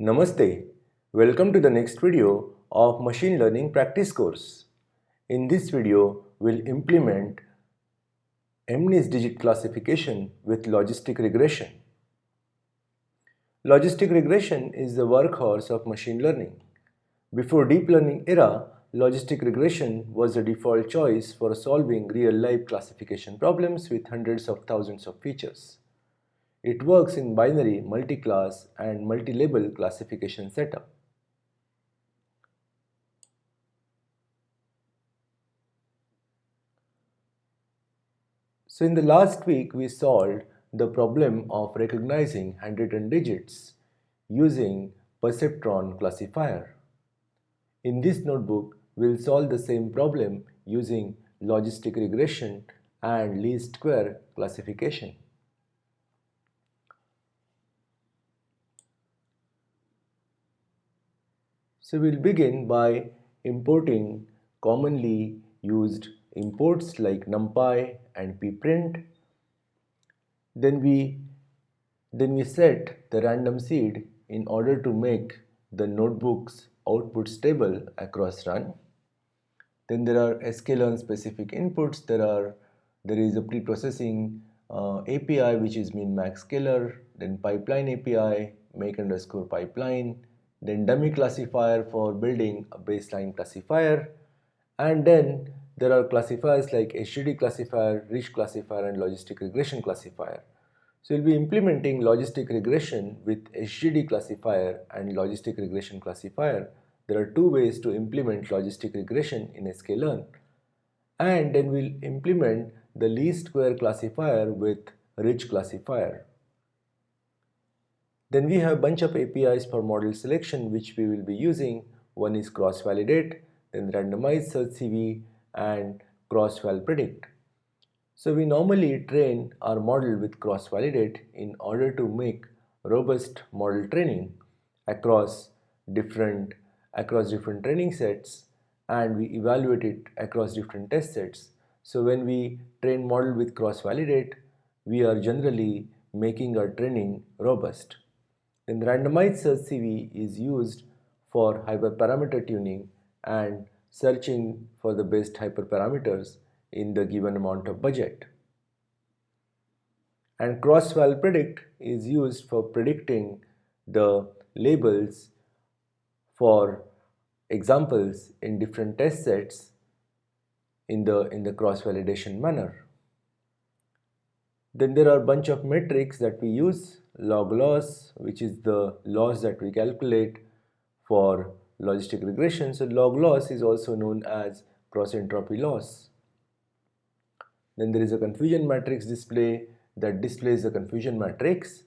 Namaste. Welcome to the next video of Machine Learning Practice course. In this video, we'll implement MNIST digit classification with logistic regression. Logistic regression is the workhorse of machine learning. Before deep learning era, logistic regression was the default choice for solving real-life classification problems with hundreds of thousands of features. It works in binary, multi-class and multi-label classification setup. So in the last week, we solved the problem of recognizing handwritten digits using perceptron classifier. In this notebook, we'll solve the same problem using logistic regression and least square classification. So we'll begin by importing commonly used imports like numpy and pprint. Then we set the random seed in order to make the notebook's output stable across run. Then there are sklearn specific inputs. There is a preprocessing API which is min max scalar, then pipeline API, make underscore pipeline, then dummy classifier for building a baseline classifier, and then there are classifiers like SGDClassifier, rich classifier and logistic regression classifier. So we'll be implementing logistic regression with SGDClassifier and logistic regression classifier. There are two ways to implement logistic regression in sklearn, and then we'll implement the least square classifier with rich classifier. Then we have a bunch of APIs for model selection which we will be using. One is cross-validate, then RandomizedSearchCV and cross-val-predict. So we normally train our model with cross-validate in order to make robust model training across different training sets, and we evaluate it across different test sets. So when we train model with cross-validate, we are generally making our training robust. Then RandomizedSearchCV is used for hyperparameter tuning and searching for the best hyperparameters in the given amount of budget. And cross-val-predict is used for predicting the labels for examples in different test sets in the cross-validation manner. Then there are a bunch of metrics that we use. Log loss, which is the loss that we calculate for logistic regression. So log loss is also known as cross entropy loss. Then there is a confusion matrix display that displays the confusion matrix.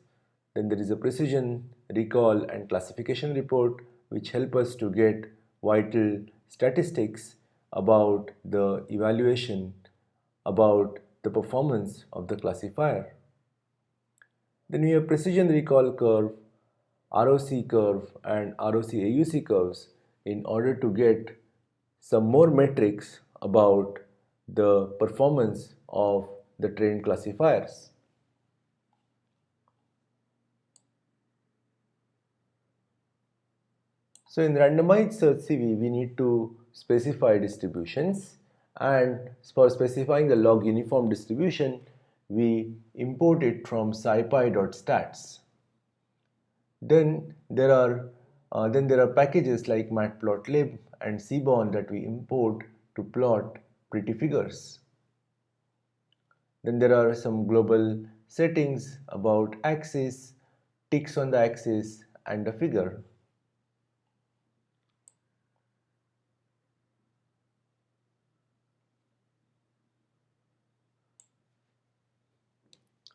Then there is a precision, recall and classification report which help us to get vital statistics about the evaluation, about the performance of the classifier. Then we have precision recall curve, ROC curve and ROC AUC curves in order to get some more metrics about the performance of the trained classifiers. So in RandomizedSearchCV, we need to specify distributions, and for specifying the log uniform distribution, we import it from scipy.stats. Then there are packages like matplotlib and seaborn that we import to plot pretty figures. Then there are some global settings about axis, ticks on the axis and the figure.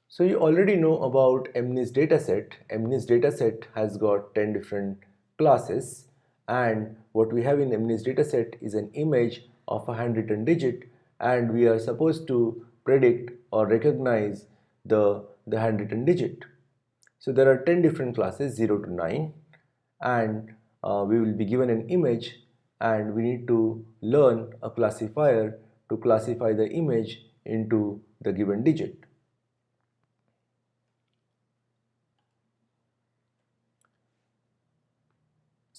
So you already know about MNIST dataset. MNIST dataset has got 10 different classes, and what we have in MNIST dataset is an image of a handwritten digit, and we are supposed to predict or recognize the handwritten digit. So there are 10 different classes 0 to 9, and we will be given an image and we need to learn a classifier to classify the image into the given digit.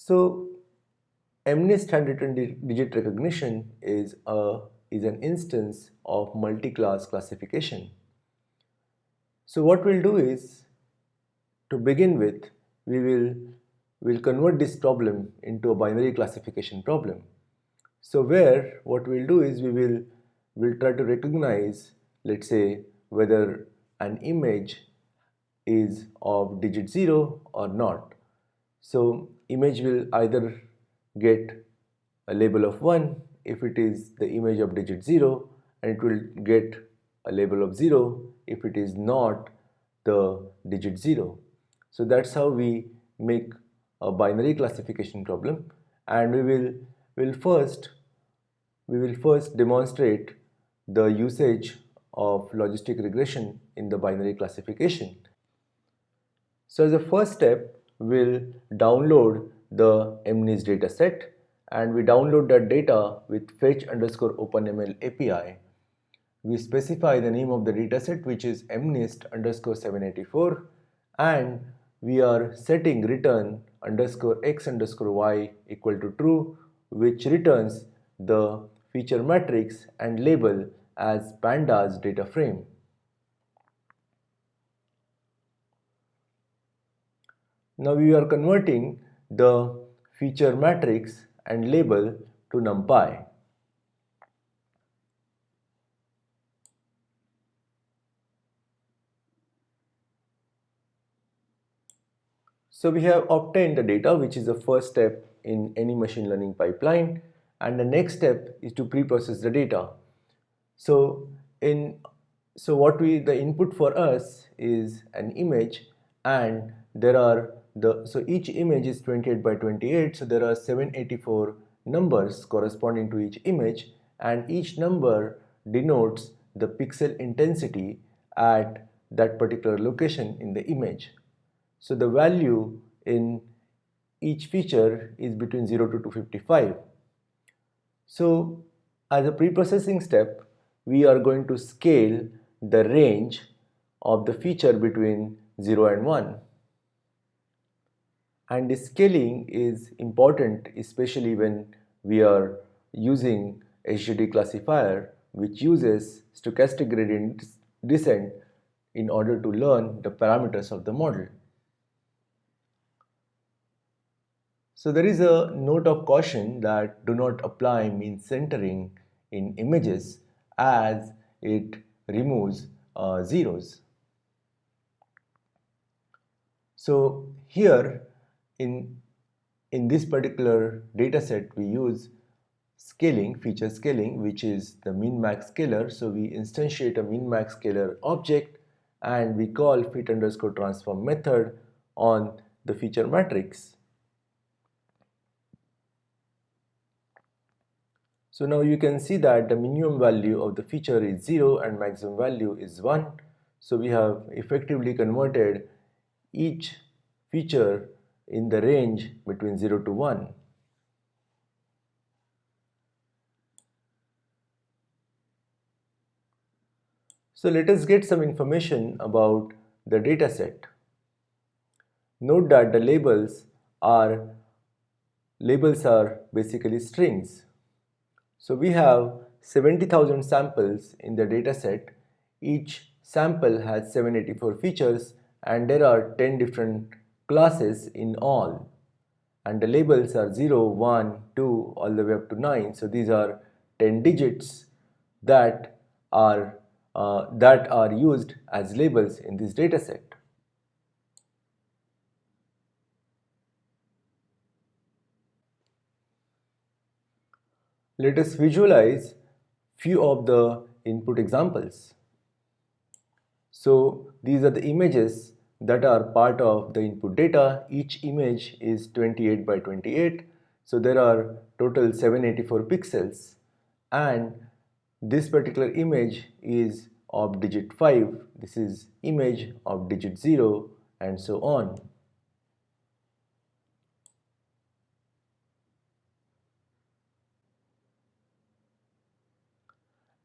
So MNIST handwritten digit recognition is an instance of multi-class classification. So what we'll do is, to begin with, we'll convert this problem into a binary classification problem. So where what we'll do is we'll try to recognize, let's say, whether an image is of digit 0 or not. So image will either get a label of 1 if it is the image of digit 0, and it will get a label of 0 if it is not the digit 0. So that's how we make a binary classification problem, and we will first demonstrate the usage of logistic regression in the binary classification. So as a first step, we'll download the MNIST dataset, and we download that data with fetch_openml API. We specify the name of the dataset, which is MNIST_784, and we are setting return_x_y equal to true, which returns the feature matrix and label as pandas data frame. Now we are converting the feature matrix and label to NumPy. So we have obtained the data, which is the first step in any machine learning pipeline, and the next step is to pre-process the data. So the input for us is an image, and so each image is 28 by 28, so there are 784 numbers corresponding to each image, and each number denotes the pixel intensity at that particular location in the image. So the value in each feature is between 0 to 255. So as a pre-processing step, we are going to scale the range of the feature between 0 and 1. And this scaling is important, especially when we are using SGDClassifier, which uses stochastic gradient descent in order to learn the parameters of the model. So there is a note of caution that do not apply mean centering in images, as it removes zeros. So here in this particular data set, we use scaling, feature scaling, which is the min max scaler. So we instantiate a min max scaler object, and we call fit_transform method on the feature matrix. So now you can see that the minimum value of the feature is 0 and maximum value is 1. So we have effectively converted each feature in the range between 0 to 1. So let us get some information about the dataset. Note that the labels are basically strings. So we have 70,000 samples in the dataset. Each sample has 784 features, and there are 10 different classes in all. And the labels are 0, 1, 2, all the way up to 9. So these are 10 digits that are used as labels in this dataset. Let us visualize few of the input examples. So these are the images that are part of the input data. Each image is 28 by 28. So there are total 784 pixels, and this particular image is of digit 5. This is image of digit 0, and so on.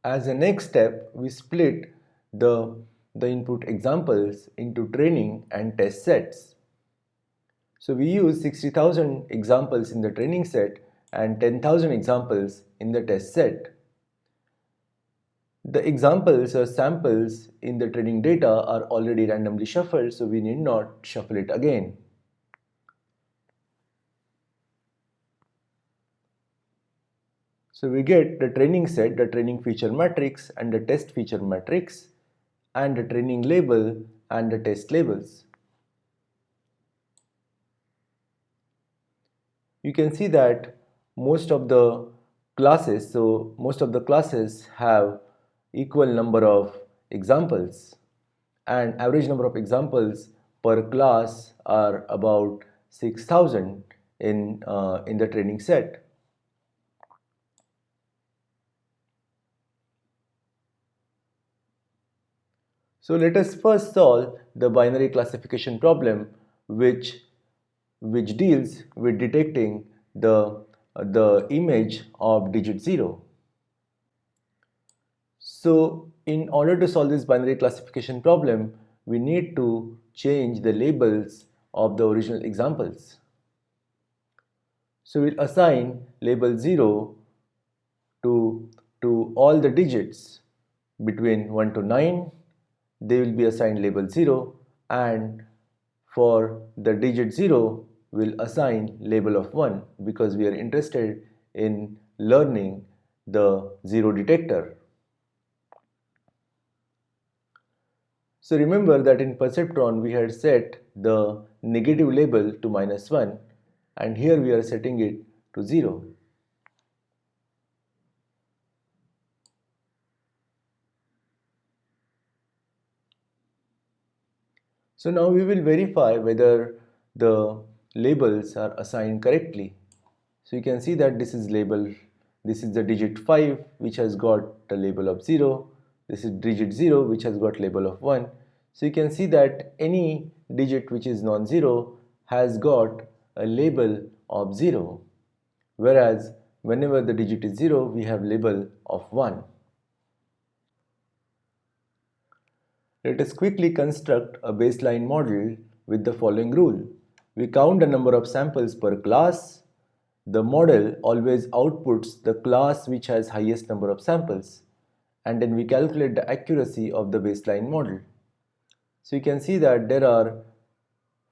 As a next step, we split the input examples into training and test sets. So we use 60,000 examples in the training set and 10,000 examples in the test set. The examples or samples in the training data are already randomly shuffled, so we need not shuffle it again. So we get the training set, the training feature matrix and the test feature matrix, and the training label and the test labels. You can see that most of the classes have equal number of examples, and average number of examples per class are about 6,000 in the training set. So let us first solve the binary classification problem, which deals with detecting the image of digit 0. So in order to solve this binary classification problem, we need to change the labels of the original examples. So we'll assign label 0 to all the digits between 1 to 9. They will be assigned label 0, and for the digit 0 we'll assign label of 1 because we are interested in learning the 0 detector. So remember that in perceptron we had set the negative label to -1, and here we are setting it to 0. So now we will verify whether the labels are assigned correctly. So you can see that this is the digit 5 which has got the label of 0. This is digit 0 which has got label of 1. So you can see that any digit which is non-zero has got a label of 0, whereas whenever the digit is 0 we have label of 1. Let us quickly construct a baseline model with the following rule. We count the number of samples per class. The model always outputs the class which has highest number of samples, and then we calculate the accuracy of the baseline model. So you can see that there are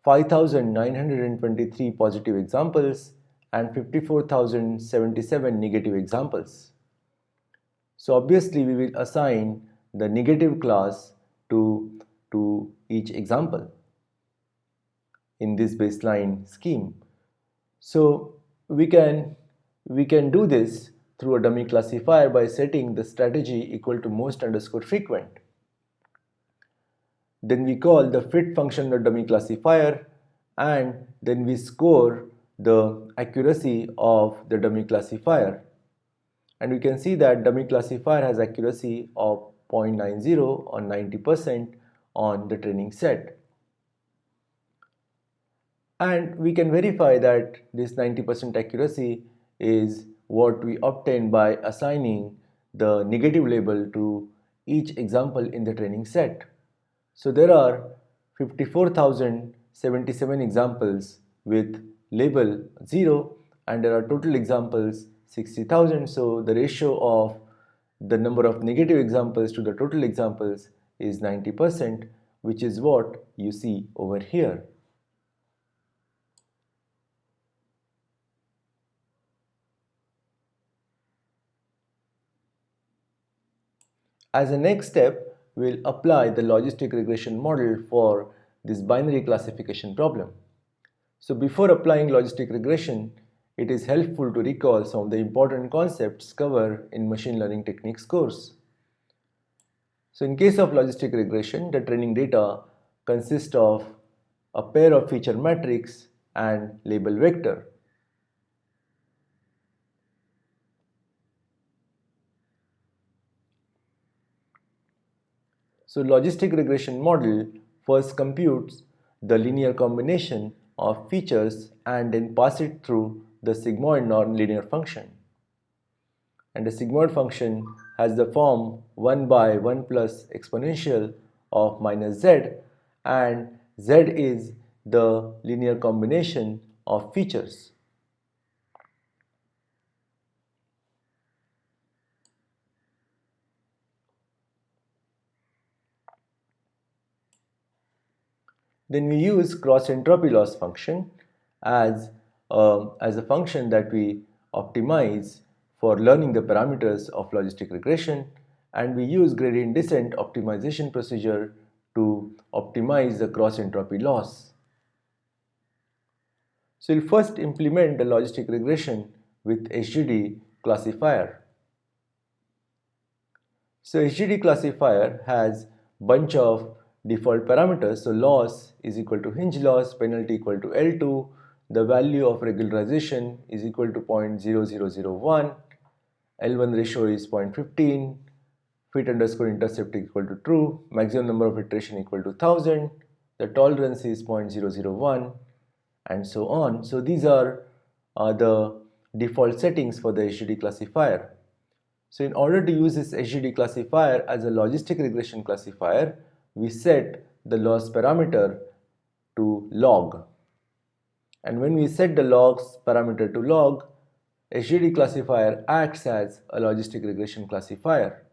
5,923 positive examples and 54,077 negative examples. So obviously we will assign the negative class to each example in this baseline scheme. So we can do this through a dummy classifier by setting the strategy equal to most underscore frequent. Then we call the fit function the dummy classifier, and then we score the accuracy of the dummy classifier. And we can see that dummy classifier has accuracy of 0.90 or 90% on the training set. And we can verify that this 90% accuracy is what we obtain by assigning the negative label to each example in the training set. So there are 54,077 examples with label 0, and there are total examples 60,000. So the ratio of the number of negative examples to the total examples is 90%, which is what you see over here. As a next step, we'll apply the logistic regression model for this binary classification problem. So before applying logistic regression, it is helpful to recall some of the important concepts covered in machine learning techniques course. So in case of logistic regression, the training data consists of a pair of feature matrix and label vector. So logistic regression model first computes the linear combination of features and then pass it through the sigmoid nonlinear function. And the sigmoid function has the form 1 by 1 plus exponential of minus z, and z is the linear combination of features. Then we use cross entropy loss function as a function that we optimize for learning the parameters of logistic regression, and we use gradient descent optimization procedure to optimize the cross entropy loss. So we'll first implement the logistic regression with SGD classifier. So SGD classifier has bunch of default parameters. So loss is equal to hinge loss, penalty equal to L2, the value of regularization is equal to 0.0001, L1 ratio is 0.15, fit underscore intercept equal to true, maximum number of iteration equal to 1000, the tolerance is 0.001, and so on. So these are the default settings for the SGD classifier. So in order to use this SGD classifier as a logistic regression classifier, we set the loss parameter to log. And when we set the loss parameter to log, SGD classifier acts as a logistic regression classifier.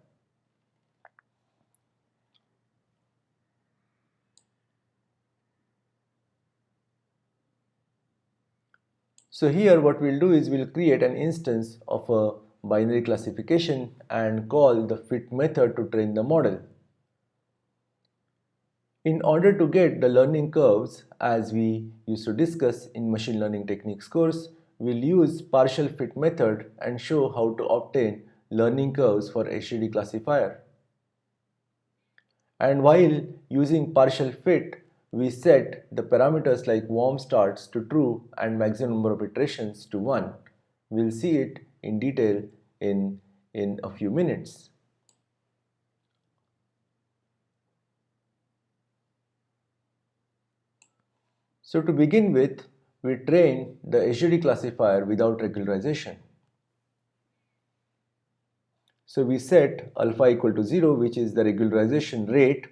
So here what we'll do is we'll create an instance of a binary classification and call the fit method to train the model. In order to get the learning curves, as we used to discuss in machine learning techniques course, we'll use partial fit method and show how to obtain learning curves for SGD classifier. And while using partial fit, we set the parameters like warm starts to true and maximum number of iterations to 1. We'll see it in detail in a few minutes. So to begin with, we train the SGD classifier without regularization. So we set alpha equal to 0, which is the regularization rate,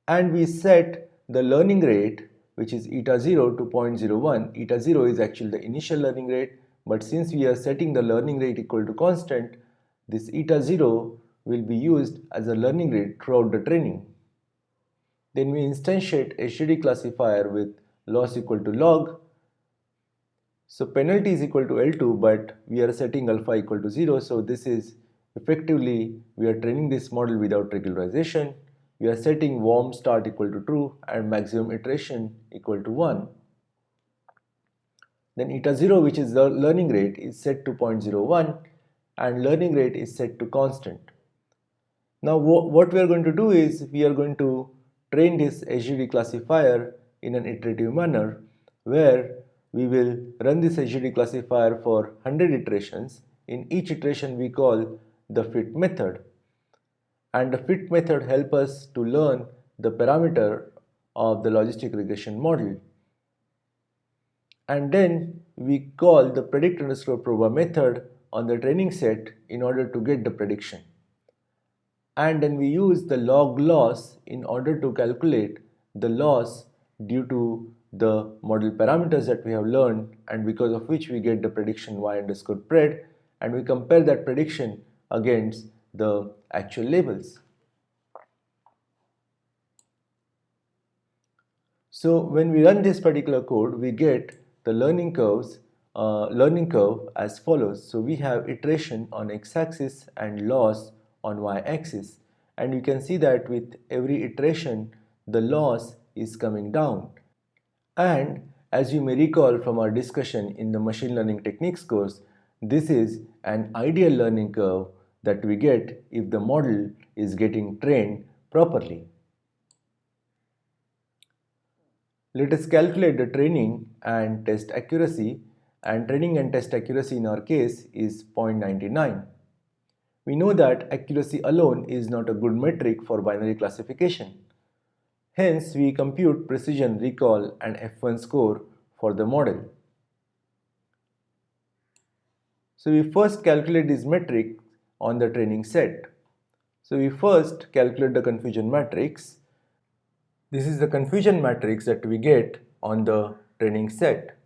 and we set the learning rate, which is eta 0 to 0.01. Eta 0 is actually the initial learning rate, but since we are setting the learning rate equal to constant, this eta 0 will be used as a learning rate throughout the training. Then we instantiate SGD classifier with loss equal to log. So penalty is equal to L2, but we are setting alpha equal to 0, so this is effectively we are training this model without regularization. We are setting warm start equal to true and maximum iteration equal to 1. Then eta 0, which is the learning rate, is set to 0.01 and learning rate is set to constant. Now what we are going to do is we are going to train this SGD classifier in an iterative manner where we will run this SGD classifier for 100 iterations. In each iteration we call the fit method, and the fit method helps us to learn the parameter of the logistic regression model. And then we call the predict underscore proba method on the training set in order to get the prediction. And then we use the log loss in order to calculate the loss due to the model parameters that we have learned, and because of which we get the prediction y underscore pred, and we compare that prediction against the actual labels. So when we run this particular code, we get the learning curve as follows. So we have iteration on x-axis and loss on y-axis, and you can see that with every iteration the loss is coming down. And as you may recall from our discussion in the machine learning techniques course, this is an ideal learning curve that we get if the model is getting trained properly. Let us calculate the training and test accuracy, and training and test accuracy in our case is 0.99. We know that accuracy alone is not a good metric for binary classification. Hence, we compute precision, recall, and F1 score for the model. So we first calculate this metric on the training set. So we first calculate the confusion matrix. This is the confusion matrix that we get on the training set.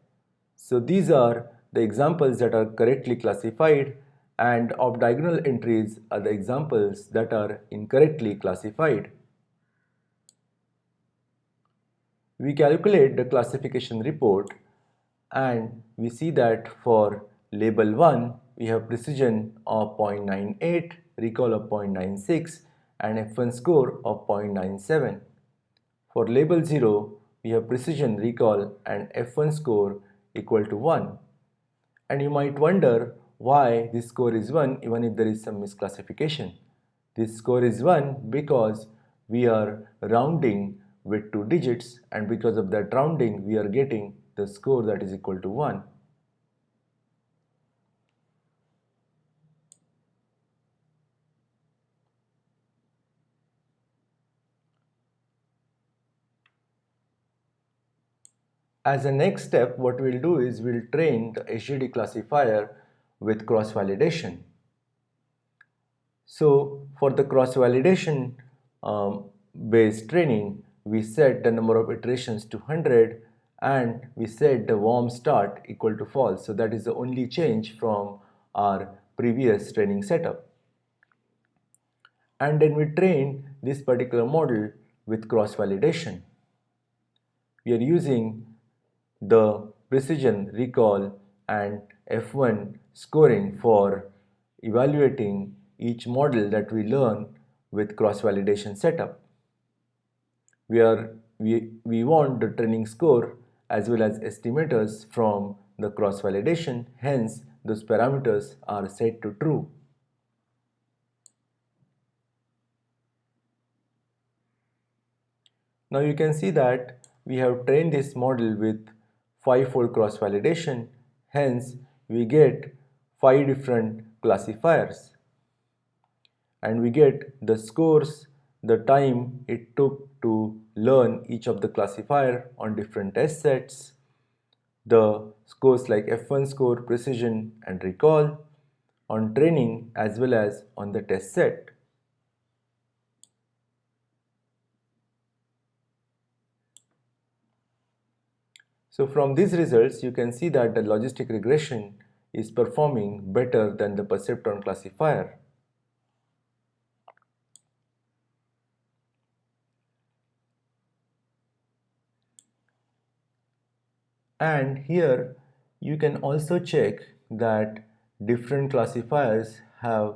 So these are the examples that are correctly classified, and off diagonal entries are the examples that are incorrectly classified. We calculate the classification report and we see that for label 1 we have precision of 0.98, recall of 0.96 and F1 score of 0.97. For label 0 we have precision, recall and F1 score equal to 1. And you might wonder why this score is 1 even if there is some misclassification. This score is 1 because we are rounding with 2 digits, and because of that rounding we are getting the score that is equal to 1. As a next step, what we'll do is we'll train the SGD classifier with cross-validation. So for the cross-validation based training, we set the number of iterations to 100 and we set the warm start equal to false. So that is the only change from our previous training setup. And then we train this particular model with cross-validation. We are using the precision, recall and F1 scoring for evaluating each model that we learn with cross-validation setup. We want the training score as well as estimators from the cross-validation, hence those parameters are set to true. Now you can see that we have trained this model with 5-fold cross-validation, hence we get 5 different classifiers and we get the scores, the time it took to learn each of the classifier on different test sets, the scores like F1 score, precision and recall on training as well as on the test set. So from these results you can see that the logistic regression is performing better than the perceptron classifier. And here you can also check that different classifiers have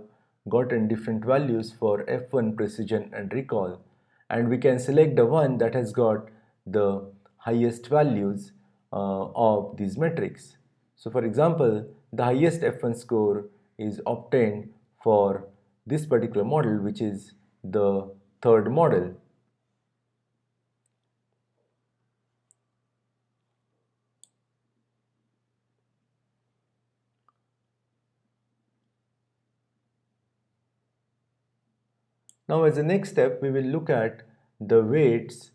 gotten different values for F1 precision and recall, and we can select the one that has got the highest values of these metrics. So for example, the highest F1 score is obtained for this particular model, which is the third model. Now as a next step, we will look at the weights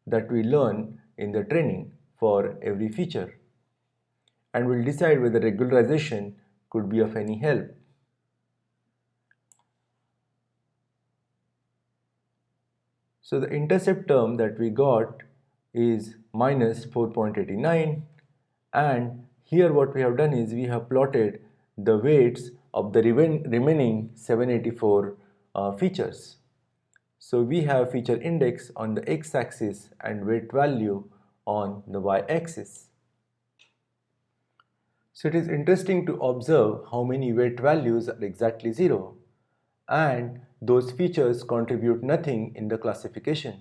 that we learn in the training for every feature, and we'll decide whether regularization could be of any help. So the intercept term that we got is minus 4.89, and here what we have done is we have plotted the weights of the remaining 784 features. So we have feature index on the x-axis and weight value on the y-axis. So it is interesting to observe how many weight values are exactly 0, and those features contribute nothing in the classification.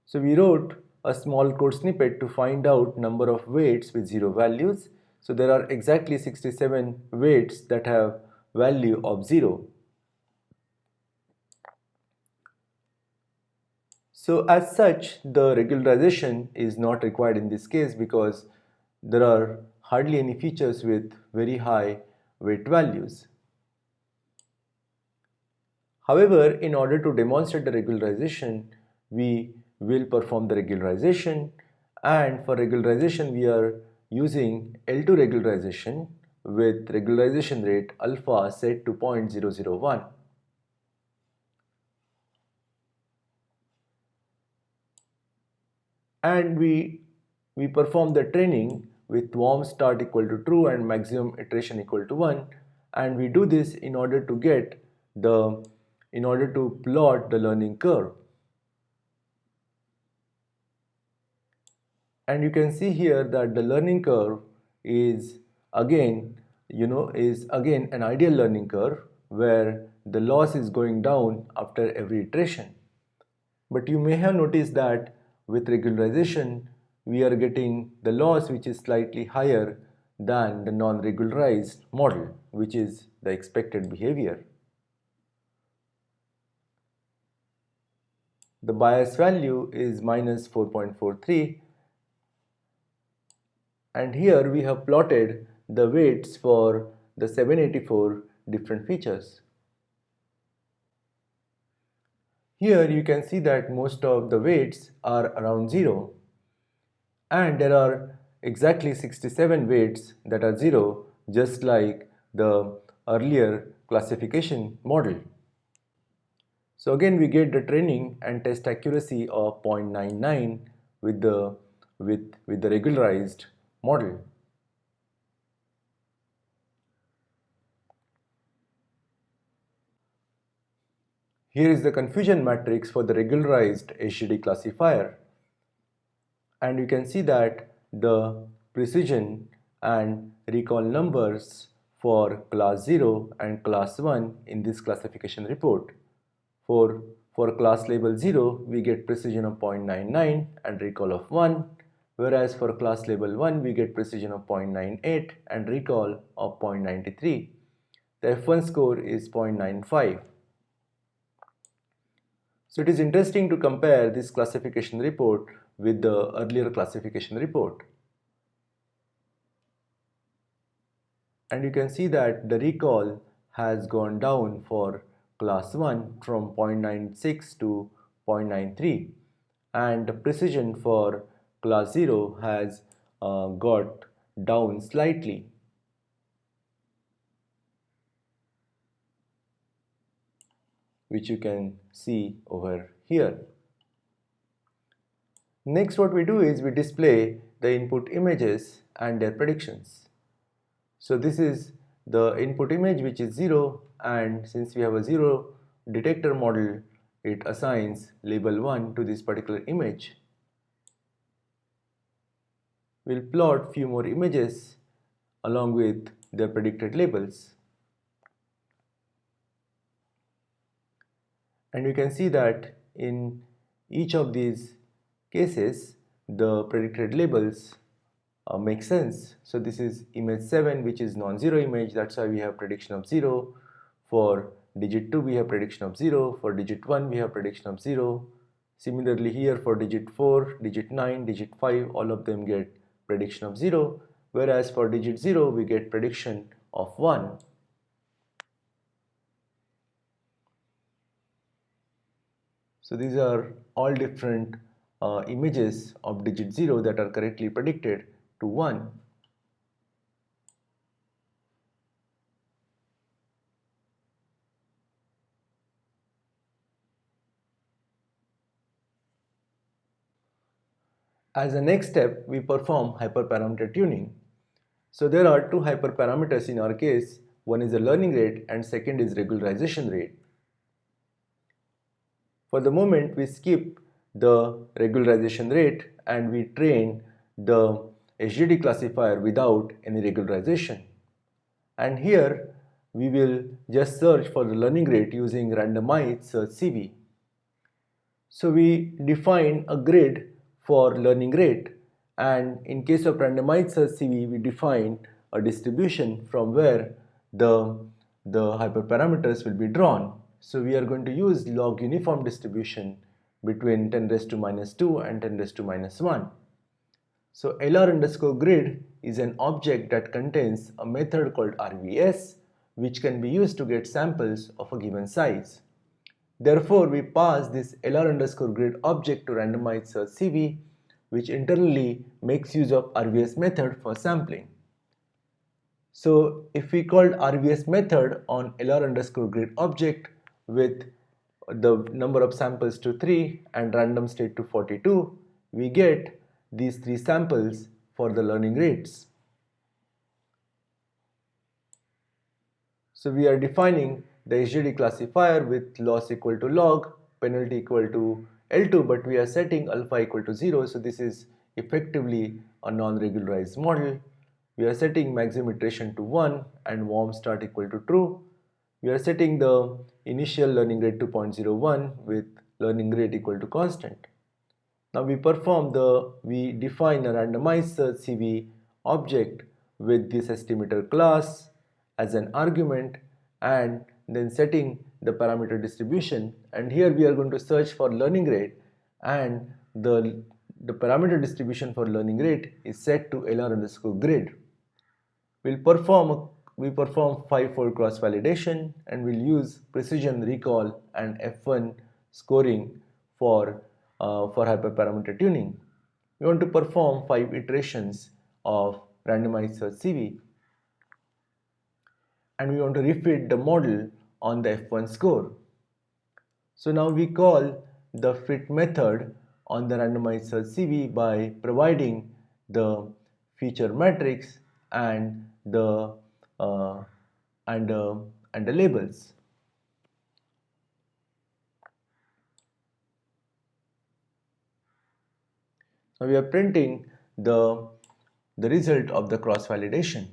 So we wrote a small code snippet to find out number of weights with 0 values. So there are exactly 67 weights that have value of 0. So as such, the regularization is not required in this case because there are hardly any features with very high weight values. However, in order to demonstrate the regularization, we will perform the regularization, and for regularization we are using L2 regularization with regularization rate alpha set to 0.001. and we perform the training with warm start equal to true and maximum iteration equal to 1, and we do this in order to get the in order to plot the learning curve. And you can see here that the learning curve is again an ideal learning curve where the loss is going down after every iteration. But you may have noticed that with regularization, we are getting the loss which is slightly higher than the non-regularized model, which is the expected behavior. The bias value is minus 4.43, and here we have plotted the weights for the 784 different features. Here you can see that most of the weights are around 0, and there are exactly 67 weights that are 0, just like the earlier classification model. So again we get the training and test accuracy of 0.99 with the regularized model. Here is the confusion matrix for the regularized SGD classifier, and you can see that the precision and recall numbers for class 0 and class 1 in this classification report. For class label 0, we get precision of 0.99 and recall of 1, whereas for class label 1, we get precision of 0.98 and recall of 0.93. The F1 score is 0.95. So it is interesting to compare this classification report with the earlier classification report. And you can see that the recall has gone down for class 1 from 0.96 to 0.93, and the precision for class 0 has got down slightly. Which you can see over here. Next, what we do is we display the input images and their predictions. So this is the input image, which is 0, and since we have a 0 detector model, it assigns label 1 to this particular image. We'll plot few more images along with their predicted labels. And you can see that in each of these cases, the predicted labels make sense. So this is image 7, which is non-zero image. That's why we have prediction of 0. For digit 2, we have prediction of 0. For digit 1, we have prediction of 0. Similarly here for digit 4, digit 9, digit 5, all of them get prediction of 0. Whereas for digit 0, we get prediction of 1. So these are all different images of digit 0 that are correctly predicted to 1. As a next step, we perform hyperparameter tuning. So there are two hyperparameters in our case. One is the learning rate and second is regularization rate. For the moment, we skip the regularization rate and we train the SGD classifier without any regularization. And here we will just search for the learning rate using RandomizedSearchCV. So we define a grid for learning rate, and in case of RandomizedSearchCV, we define a distribution from where the hyperparameters will be drawn. So we are going to use log uniform distribution between 10 raised to minus 2 and 10 raised to minus 1. So LR underscore grid is an object that contains a method called RVS, which can be used to get samples of a given size. Therefore, we pass this LR underscore grid object to RandomizedSearchCV, which internally makes use of RVS method for sampling. So if we called RVS method on LR underscore grid object with the number of samples to 3 and random state to 42, we get these 3 samples for the learning rates. So we are defining the SGD classifier with loss equal to log, penalty equal to L2, but we are setting alpha equal to 0. So this is effectively a non-regularized model. We are setting maximum iteration to 1 and warm start equal to true. We are setting the initial learning rate to 0.01 with learning rate equal to constant. Now we define a RandomizedSearchCV object with this estimator class as an argument and then setting the parameter distribution, and here we are going to search for learning rate, and the parameter distribution for learning rate is set to LR_grid. We perform 5-fold cross validation and we'll use precision recall and F1 scoring for hyperparameter tuning. We want to perform 5 iterations of RandomizedSearchCV and we want to refit the model on the F1 score. So now we call the fit method on the RandomizedSearchCV by providing the feature matrix and the labels. Now we are printing the result of the cross validation,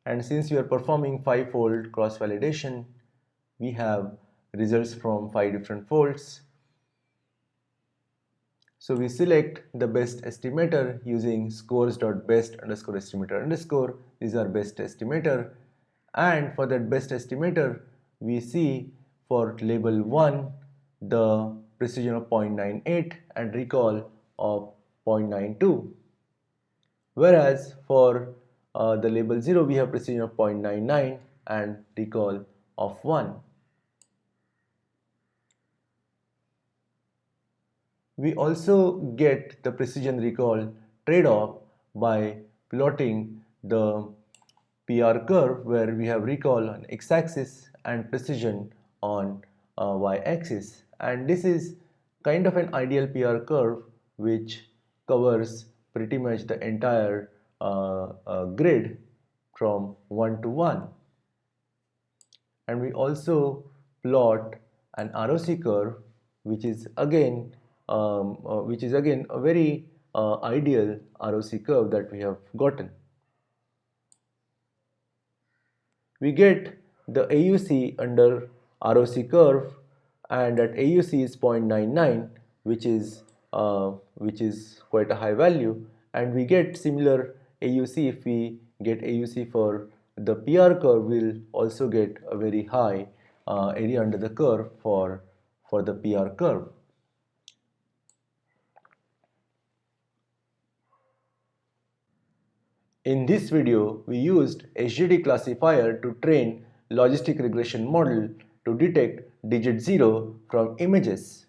and since we are performing 5-fold cross validation, we have results from 5 different folds. So we select the best estimator using scores.best_estimator_. These are best estimator, and for that best estimator we see for label 1 the precision of 0.98 and recall of 0.92, whereas for the label 0 we have precision of 0.99 and recall of 1. We also get the precision recall trade-off by plotting the PR curve where we have recall on x-axis and precision on y-axis, and this is kind of an ideal PR curve which covers pretty much the entire grid from 1 to 1. And we also plot an ROC curve which is again a very ideal ROC curve that we have gotten. We get the AUC under ROC curve, and at AUC is 0.99, which is quite a high value, and we get similar AUC. If we get AUC for the PR curve, we'll also get a very high area under the curve for the PR curve. In this video, we used SGDClassifier to train logistic regression model to detect digit 0 from images.